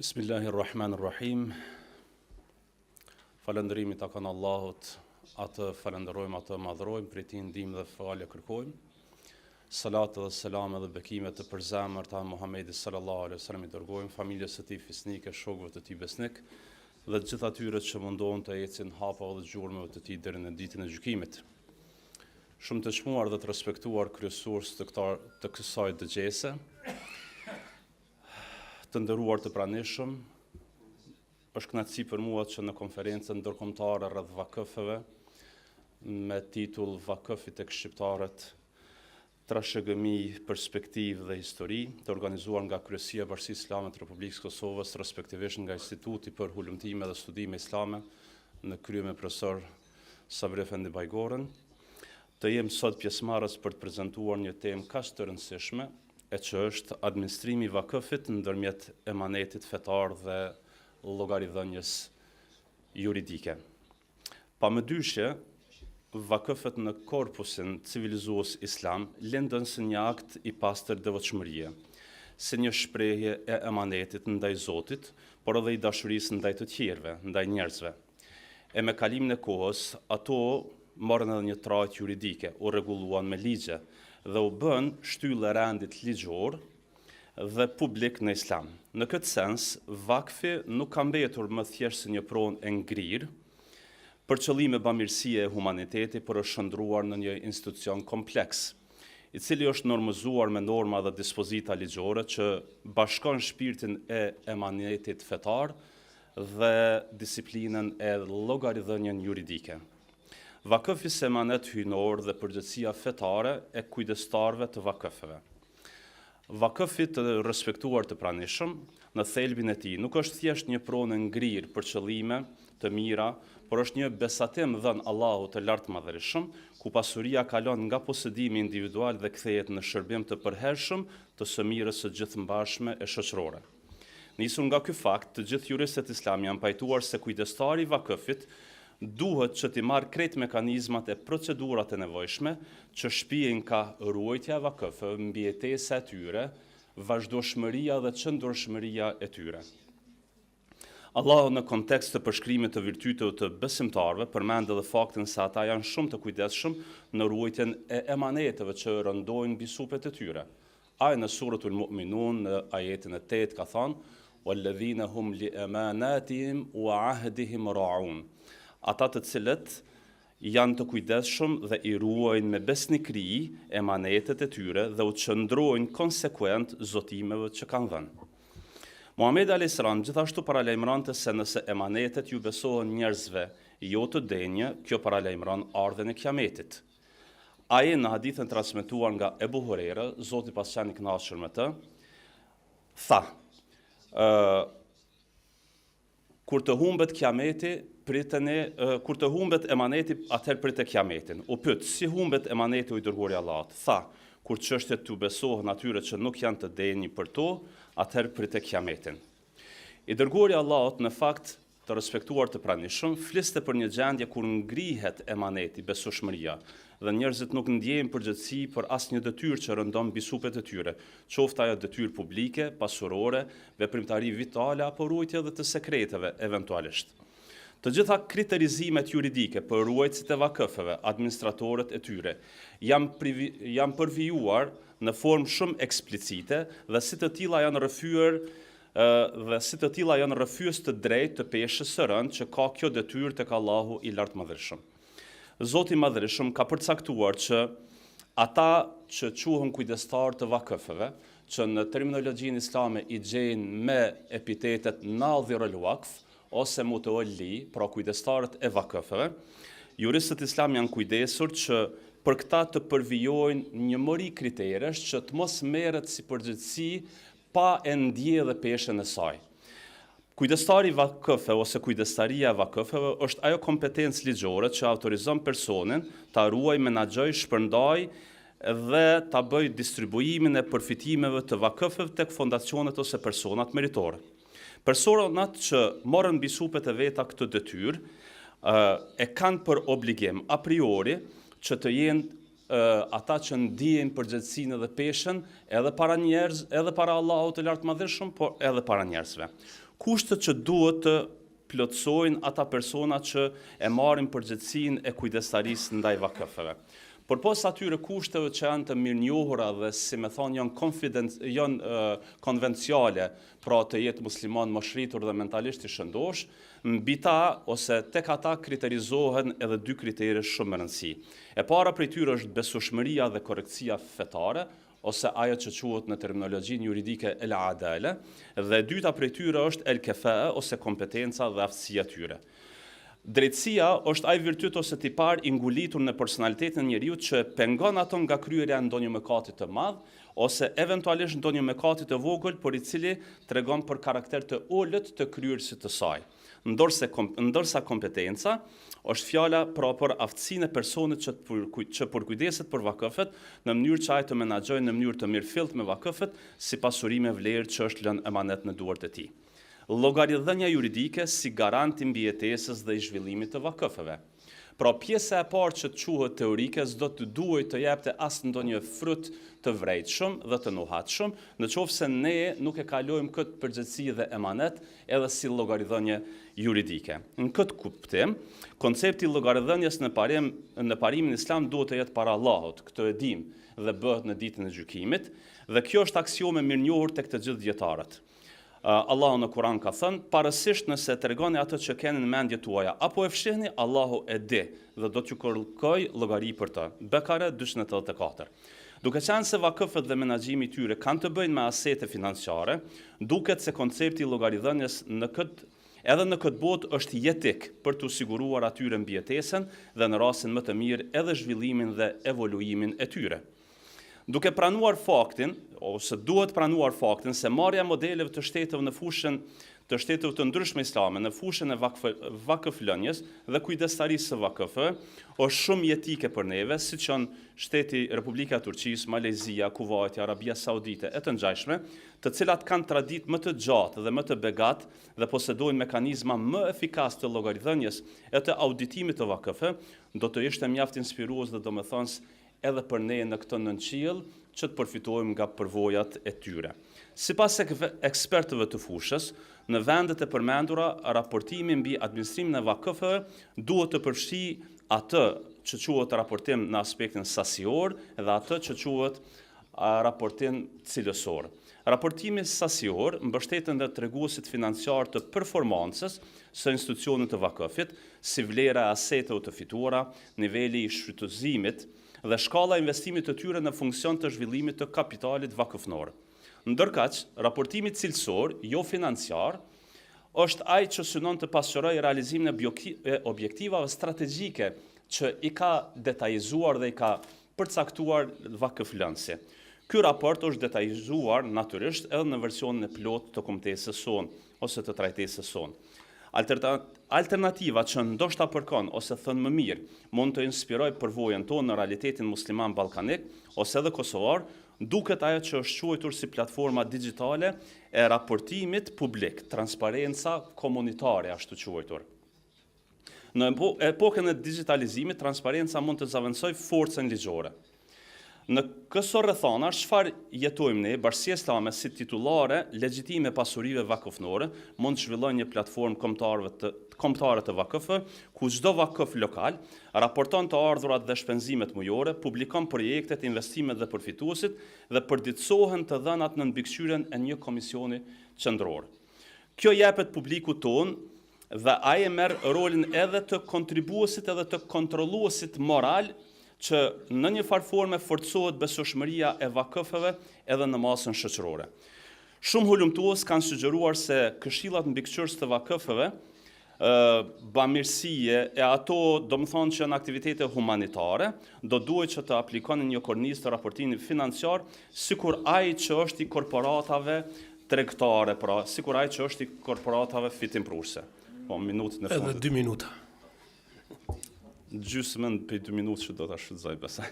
Bismillahirrahmanirrahim. Falëndërimi takon Allahut, atë falenderojmë, atë madhrojmë, prej tij ndihmë dhe falje kërkojmë. Salatë dhe selam dhe bekime të përzemërta Muhamedit sallallahu alaihi wasallam i dërgojmë familjes së tij fisnike, shokëve të tij besnik dhe të gjithë atyre që mundohen të ecin hapave dhe gjurmëve të tij deri në ditën e gjykimit. Shumë të çmuar dhe të respektuar kryesues të kësaj dëgjese, të nderuar të pranishëm, është kënaqësi për mua që në konferencën ndërkombëtare rreth vakëfeve me titull Vakëfi tek shqiptarët, trashëgimi, perspektivë dhe histori, të organizuar nga Kryesia e Bashkisë Islame të Republikës Kosovës, respektivisht nga Instituti për Hulumtime dhe Studime Islame në krye me profesor Sabri Efendi Bajgorën, të jem sot pjesëmarrës për të prezantuar një temë kaq të rëndësishme, e që është administrimi i vakëfit ndërmjet emanetit fetar dhe llogaridhënies juridike. Pa më dyshje, vakëfet në korpusin civilizues islam lindën si një akt i pastër devotshmërie, si një shprehje e emanetit ndaj Zotit, por edhe i dashurisë ndaj të tjerëve, ndaj njerëzve. E me kalimin e kohës, ato morën edhe një trajtë juridike, u rregulluan me ligje dhe u bën shtyllë e rendit ligjor dhe publik në islam. Në këtë sens, vakfi nuk ka mbetur më thjesht si një pronë e ngrirë për qëllime bamirësie e humaniteti, por është shndruar në një institucion kompleks, i cili është normëzuar me norma dhe dispozita ligjore që bashkon shpirtin e emanetit fetar dhe disiplinën e llogaridhënien juridike. Vakëfi si emanet hyjnor dhe përgjegjësia fetare e kujdestarëve të vakëfeve. Vakëfi të respektuar të pranishëm në thelbin e tij nuk është thjesht një pronë ngrirë për qëllime të mira, por është një besatim dhënë Allahut të lartë madhërisëm, ku pasuria kalon nga posedimi individual dhe kthehet në shërbim të përhershëm të së mirës së gjithëmbashme e shoqërore. Nisur nga ky fakt, të gjithë juristët islam janë pajtuar se kujdestari i vakëfit duhet që t'i marrë krejt mekanizmat e procedurat e nevojshme që shpihen ka ruajtja e vakëfeve, mbijetesa e tyre, vazhdoshmëria dhe qëndrueshmëria e tyre. Allahu në kontekst të përshkrimit të virtyteve të besimtarëve përmend edhe faktin se ata janë shumë të kujdesshëm në ruajtjen e emaneteve që rëndojnë mbi supet e tyre. Ai në suratul Mu'minun në ajetin e 8 ka thënë: "Walladhina hum li amanatihim wa ahdihim ra'un." Ata të cilët janë të kujdesshëm dhe i ruajnë me besnikëri emanetet e tyre dhe u qëndrojnë konsekuent zotimeve që kanë dhënë. Muhamedi alayhis salam gjithashtu paralajmëronte se nëse emanetet ju besohen njerëzve jo të denjë, kjo paralajmëron ardhen e kiametit. Ai në hadithin transmetuar nga Ebu Hurajra, Zoti pas qenë i kënaqur me të, tha: kur të humbet kiameti, kur të humbet emaneti, atëherë pritet kiametin. U pyet, si humbet emaneti, u i dërguari i Allahut? Tha, kur çështjet tu besohen atyre që nuk janë të denjë për to, atëherë pritet kiametin. I dërguari i Allahut në fakt të respektuar të pranishëm, fliste për një gjendje kur ngrihet emaneti, besueshmëria, dhe njerëzit nuk ndjejnë përgjegjësi për asnjë detyrë që rëndon mbi supet e tyre, qoftë ajo detyrë publike, pasurore, veprimtari vitale apo ruajtje edhe të sekreteve eventualisht. Të gjitha kriterizimet juridike për ruajtësit e vakëfeve, administratorët e tyre, janë përvijuar në formë shumë eksplicite dhe si të tilla janë rrëfyes të drejtë të peshës së rënd që ka kjo detyrë tek Allahu i lartë madhërisëm. Zoti i madhërisëm ka përcaktuar që ata që quhen kujdestar të vakëfeve, që në terminologjinë islame i gjejnë me epitetet nadhirul waqf ose mutawalli, pra kujdestarët e vakëfeve, juristët islam janë kujdesur që për këta të përvijojnë një mori kriteresh që të mos merret si përgjegjësi pa e ndjellë peshën e saj. Kujdestari i vakëfeve ose kujdestaria e vakëfeve është ajo kompetencë ligjore që autorizon personin ta ruajë, menaxhojë, shpërndajë dhe ta bëjë distribuimin e përfitimeve të vakëfeve tek fondacionet ose personat meritorë. Personat që morën mbi supet e veta këtë detyrë e kanë për obligim a priori që të jenë ata që ndiejnë përgjegjësinë dhe peshën edhe para njerëz, edhe para Allahut të lartë madhëshëm, por edhe para njerëzve. Kushtet që duhet të plotësojnë ata persona që e marrin përgjegjësinë e kujdestarisë ndaj vakëfeve. Përpos atyre kushteve që janë të mirënjohura dhe si me thonë janë konvenciale, pra të jetë musliman moshritur dhe mentalisht i shëndosh, mbi ta ose tek ata kriterizohen edhe dy kritere shumë më rëndësi. E para prej tyre është besueshmëria dhe korrektësia fetare, ose ajo që quhet në terminologjinë juridike el adale, dhe e dyta prej tyre është el kefaa ose kompetenca dhe aftësia e tyre. Drejtësia është ai virtyt ose tipar i ngulitur në personalitetin e njeriut që pengon ato nga kryerja e ndonjë mëkati të madh ose eventualisht ndonjë mëkati të vogël, por i cili tregon për karakter të ulët të kryerësit të saj. Ndërsa kompetenca është fjala për aftësinë e personit që përkujdeset për vakëfet në mënyrë që ai të menaxhojë në mënyrë të mirëfillt me vakëfet si pasuri me vlerë që është lënë emanet në duart e tij. Llogaridhënia juridike si garant i mbijetesës dhe i zhvillimit të vakëfeve. Pra pjesa e parë që quhet teorike s'do të duhet të jepte as ndonjë frut të vrejtshëm dhe të nuhatshëm, nëse ne nuk e kalojmë këtë përgjegjësi dhe emanet edhe si llogaridhënie juridike. Në këtë kuptim, koncepti i llogaridhënies në parimin islam duhet të jetë para Allahut, këtë e dimë dhe bëhet në ditën e gjykimit, dhe kjo është aksiome mirënjohur tek të gjithë dietarët. Allahu në Kur'an ka thënë, parësisht nëse tregoni atë që keni në mendje tuaja, apo e fshihni, Allahu e di dhe do t'ju kërkoj llogari për të. Bekare 284. Duke qenë se vakëfet dhe menaxhimi i tyre kanë të bëjnë me asete financiare, duket se koncepti i llogaridhënies edhe në këtë botë është jetik për t'u siguruar atyre mbijetesën dhe në rastin më të mirë edhe zhvillimin dhe evoluimin e tyre. Duke pranuar faktin, ose duhet pranuar faktin se marrja modeleve të shtetëve në fushën të shtetëve të ndryshme islame në fushën e vakëflënies dhe kujdestarisë së vakëfëve është shumë jetike për neve, siç janë shteti Republika e Turqisë, Malezia, Kuvajti, Arabia Saudite e të ngjashme, të cilat kanë traditë më të gjatë dhe më të begatë dhe posedojnë mekanizma më efikas të llogaridhënies e të auditimit të vakëfëve, do të ishte mjaft inspirues dhe domethënës edhe për ne në këtë nënqiell që të përfitojmë nga përvojat e tyre. Sipas ekspertëve të fushës, në vendet e përmendura, raportimi mbi administrimin e vakëfeve duhet të përfshijë atë që quhet raportim në aspektin sasior dhe atë që quhet raportim cilësor. Raportimi sasior mbështeten dhe treguesit financiar të performancës së institucionit të vakëfit, si vlera e aseteve të fituara, niveli i shfrytëzimit dhe shkalla e investimit të tyre në funksion të zhvillimit të kapitalit vakëfnor. Ndërkaq, raportimi cilësor, jo financiar, është ai që synon të pasqyrojë realizimin e objektivave strategjike që i ka detajizuar dhe i ka përcaktuar vakëflënësi. Ky raport është detajizuar natyrisht edhe në versionin e plotë të kombëtesës sonë ose të trajtesës sonë. Alternativa që ndoshta përkon ose thënë më mirë, mund të inspirojë përvojën tonë në realitetin musliman ballkanik ose edhe kosovar, duket ajo që është quajtur si platforma digjitale e raportimit publik, transparenca komunitare ashtu quajtur. Në epokën e digitalizimit, transparenca mund të zavancojë forcën ligjore. Në këso rrethana, çfarë jetojmë ne, Bashkia Islame si titullare legjitime pasurive vakëfnore, mund të zhvillojë një platformë kombëtare të vakëfëve, ku çdo vakëf lokal raporton të ardhurat dhe shpenzimet mujore, publikon projektet, investimet dhe përfituesit dhe përditësohen të dhënat në mbikëqyrjen e një komisioni qendror. Kjo jepet publikut ton dhe ai e merr rolin edhe të kontribuesit edhe të kontrolluesit moral që në një farë forme forcohet besueshmëria e vakëfeve edhe në masën shoqërore. Shumë hulumtues kanë sugjeruar se këshillat mbikëqyrës të vakëfeve, bamirësie e ato domethënë që janë aktivitete humanitare, do duhet që të aplikonin një kornizë të raportimit financiar, sikur ai që është i korporatave tregtare, pra sikur ai që është i korporatave fitimprurse. Po minutën e fundit. Edhe 2 minuta. Gjysmën për 2 minutë që do të shfrytëzoj besoj.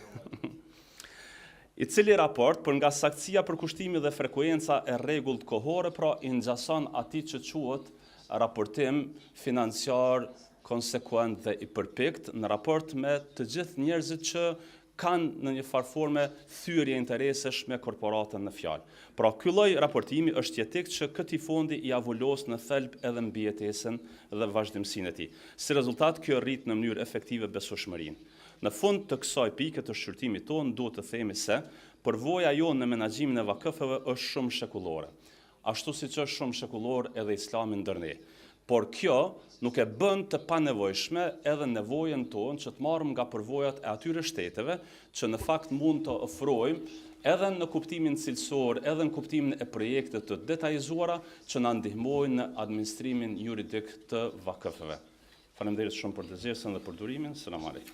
I cili raport, për nga saktësia për kushtimi dhe frekuenca e rregullt kohore, pra i ngjason atij që quhet raportim financiar, konsekuent dhe i përpikt, në raport me të gjithë njerëzit që kanë në një farë forme thyrje interesesh me korporatën në fjalë. Pra, ky lloj raportimi është jetik që këtij fondi i avulos në thelb edhe mbijetesën dhe vazhdimsinë e tij. Si rezultat, kjo rrit në mënyrë efektive besueshmërinë. Në fund të kësaj pike të shqyrtimit tonë, duhet të themi se përvoja jonë në menaxhimin e vakëfeve është shumë shekullore. Ashtu siç është shumë shekullor edhe Islami ndër ne. Por kjo nuk e bën të panevojshme edhe nevojën tonë që të marrim nga përvojat e atyre shteteve që në fakt mund të ofrojmë edhe në kuptimin cilësor, edhe në kuptimin e projekte të detajzuara që na ndihmojnë në administrimin juridik të vakëfeve. Faleminderit shumë për të zgjedhjen dhe për durimin. Selam aleikum.